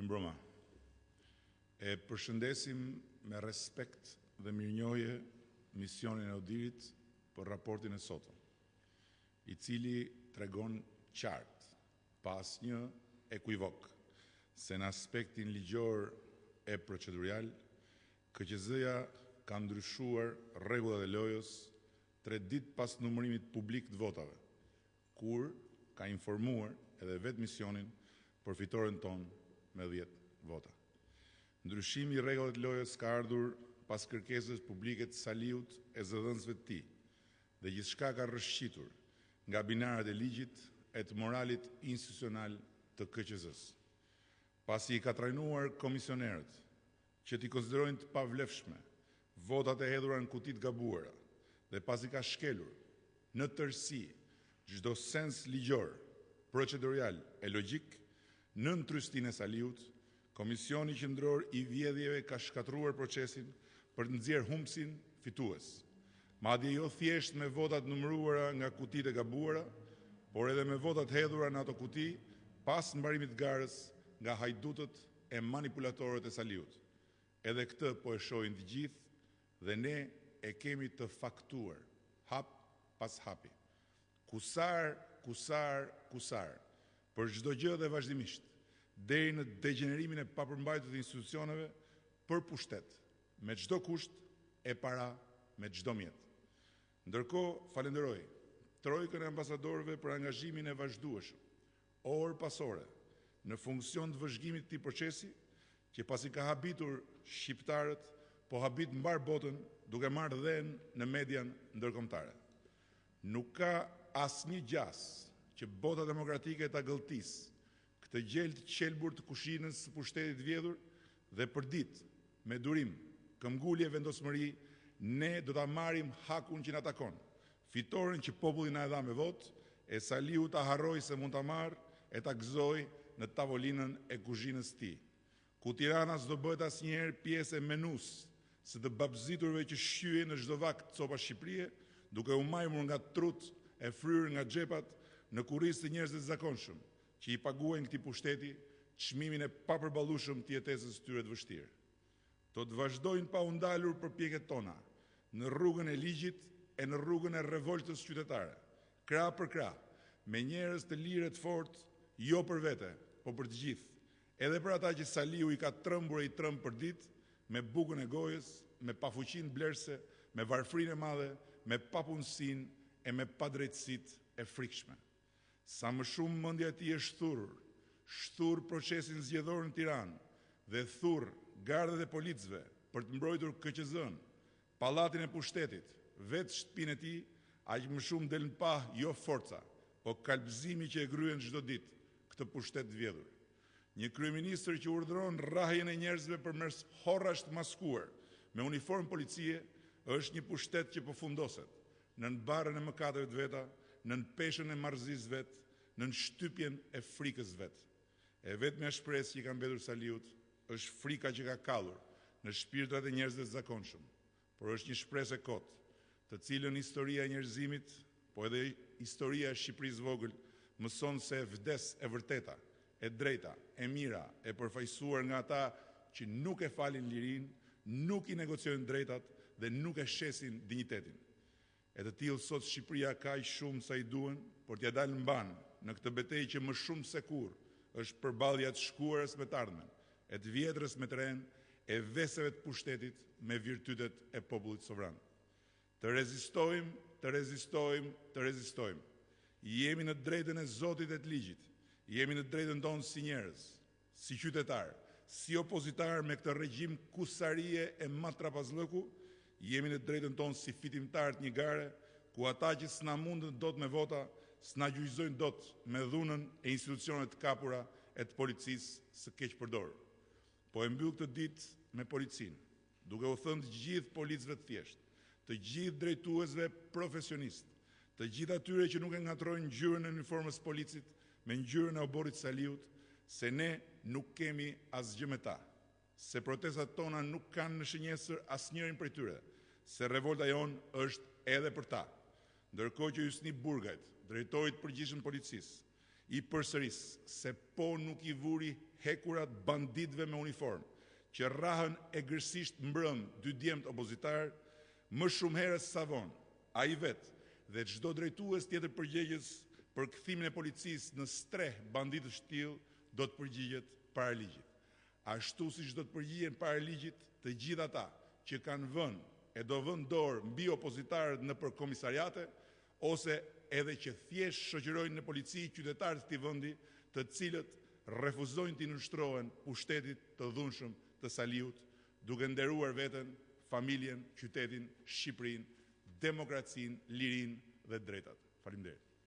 Mbrëma. E përshëndesim me respekt dhe mirënjohje misionin e Odirit për raportin e sotëm, i cili tregon qartë, pa asnjë ekuivok, se në aspektin ligjor e procedurial, KQZ-ja ka ndryshuar rregullat e lojës 3 ditë pas numërimit publik të votave, kur ka informuar edhe vetë misionin për fitoren tonë me 10 vota. Ndryshimi i rregullat të lojës ka ardhur pas kërkesës publike të Saliut e zëdhënësve të tij, dhe gjithçka ka rrëshqitur nga binarët e ligjit e të moralit institucional të KQZ-s. Pasi i ka trajnuar komisionerët që t'i konsiderojnë të pavlefshme votat e hedhura në kuti të gabuara, dhe pasi ka shkelur në tërësi çdo sens ligjor, procedurial e logjik, nën trystinë e Saliut, Komisioni Qendror i Vjedhjeve ka shkatruar procesin për të nxjerrë humbsin fitues, madje jo thjesht me votat numëruara nga kutitë e gabuara, por edhe me votat hedhura në ato kuti pas mbarimit të garës nga hajdutët e manipulatorët e Saliut. Edhe këtë po e shohin të gjithë dhe ne e kemi të faktuar, hap pas hapi. Kusar, për çdo gjë dhe vazhdimisht, deri në degenerimin e papërmbajtur të institucioneve për pushtet, me çdo kusht e para me çdo mjet. Ndërkohë, falenderoj trojkën e ambasadorëve për angazhimin e vazhdueshëm, orë pas ore, në funksion të vëzhgimit të këtij procesi, që pasi ka habitur shqiptarët, po habit mbar botën duke marrë dhenë në median ndërkombëtare. Nuk ka asnjë gjas që bota demokratike ta gëlltisë këtë gjel të qelbur të kushinës së pushtetit vjedhur, dhe për ditë, me durim, këmbgulje vendosmëri, ne do ta marrim hakun që na takon, fitoren që populli na e dha me votë, e Saliu ta harroj se mund ta marrë e ta gëzoj në tavolinën e kuzhinës së tij. Ku Tirana s'do bëhet asnjëherë pjesë e menus së të babziturve që shqyhen në çdo vakt copa Shqipërie, duke u majmur nga trut e fryrë nga xhepat në kurrizë të njerëzve të zakonshëm, që i paguajnë këtij pushteti çmimin e papërballueshëm të jetesës tyre të vështirë. Do të vazhdojnë pa u ndalur përpjekjet tona në rrugën e ligjit e në rrugën e revoltës qytetare, krah për krah, me njerëz të lirë të fortë, jo për vete, po për të gjithë, edhe për ata që Saliu i ka trembur e i tremb për ditë, me bukën e gojës, me pafuqinë blerëse, me varfrinë e madhe, me papunësinë e me padrejtësitë e frikshme. Sa më shumë mendja e tij është shturr procesin zgjedhor në Tiranë dhe thurr gardët e policëve për të mbrojtur KQZ-n, pallatin e pushtetit, vetë shtëpinë e tij, aq më shumë del në pa jo forca, po kalbëzimi që e gryen çdo ditë këtë pushtet të vjedhur. Një kryeministër që urdhëron rrahjen e njerëzve përmes horrash të maskuar me uniformë policie është një pushtet që përfundoset nën barrën e mëkateve të veta, nën peshën e marrëzisë vet, nën shtypjen e frikës vet. E vetmja shpresë që i ka mbetur Saliut është frika që ka kallur në shpirtrat e njerëzve të zakonshëm, por është një shpresë e kotë, të cilën historia e njerëzimit, po edhe historia e Shqipërisë vogël, mëson se vdes e vërteta, e drejta, e mira, e përfaqësuar nga ata që nuk e falin lirinë, nuk i negociojnë drejtat dhe nuk e shesin dinjitetin. E të tillë sot Shqipëria ka aq shumë sa i duhen, por t'ja dalë mban në këtë betejë që më shumë se kurrë është përballja të shkuarës me të ardhmen, e të vjetrës me të renë, e veseve të pushtetit me virtytet e popullit sovran. Të rezistojmë. Jemi në drejtën e Zotit e të ligjit. Jemi në drejtën tonë si njerëz, si qytetar, si opozitar me këtë regjim kusarie e matrapazllëku. Jemi në drejtën tonë si fitimtar të një gare, ku ata që s'na mundën dot me vota, s'na gjyqëzojnë dot me dhunën e institucionet të kapura e të policisë së keq përdorur. Po e mbyll këtë ditë me policinë, duke u thënë të gjithë policëve të thjeshtë, të gjithë drejtuesve profesionistë, të gjithë atyre që nuk e ngatrojnë ngjyrën e uniformës policit me ngjyrën e oborrit Saliut, se ne nuk kemi asgjë me ta, se protestat tona nuk kanë në shënjesër asnjërin prej tyre, se revolta jonë është edhe për ta. Ndërkohë që Yusni Burgajt, drejtori i përgjithshëm të policisë, I përsëris se po nuk I vuri hekurat banditëve me uniform, që rrahën egërsisht mbrëm 2 djemtë opozitar, më shumë herës sa vonë, ai vetë dhe çdo drejtues tjetër përgjegjës për kthimin e policisë në streh banditësh të tillë do të përgjigjet para ligjit. Ashtu siç do të përgjigjen para ligjit të gjithë ata që kanë vënë e do vënë dorë mbi opozitarët nëpër komisariate ose edhe që thjesht shoqërojnë në polici qytetarët të këtij vendi, të cilët refuzojnë të nënshtrohen pushtetit të dhunshëm të Saliut, duke nderuar veten, familjen, qytetin, Shqipërinë, demokracinë, lirinë dhe drejtat. Faleminderit.